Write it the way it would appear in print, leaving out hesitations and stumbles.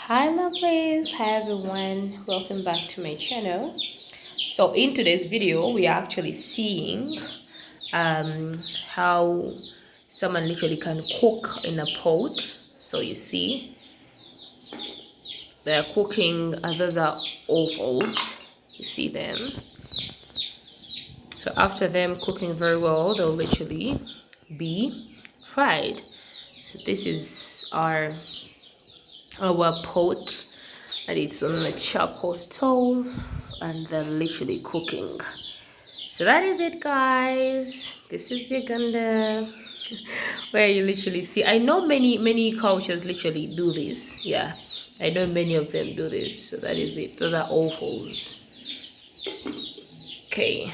Hi lovelies, hi everyone, welcome back to my channel. So in today's video we are actually seeing how someone literally can cook in a pot. So you see they're cooking, those are offals, you see them. So after them cooking very well, they'll literally be fried. So this is our pot, and it's on a charcoal stove, and they're literally cooking. So that is it, guys. This is Uganda, where you literally see, I know many cultures literally do this. Yeah, I know many of them do this. So that is it. Those are offals. Okay.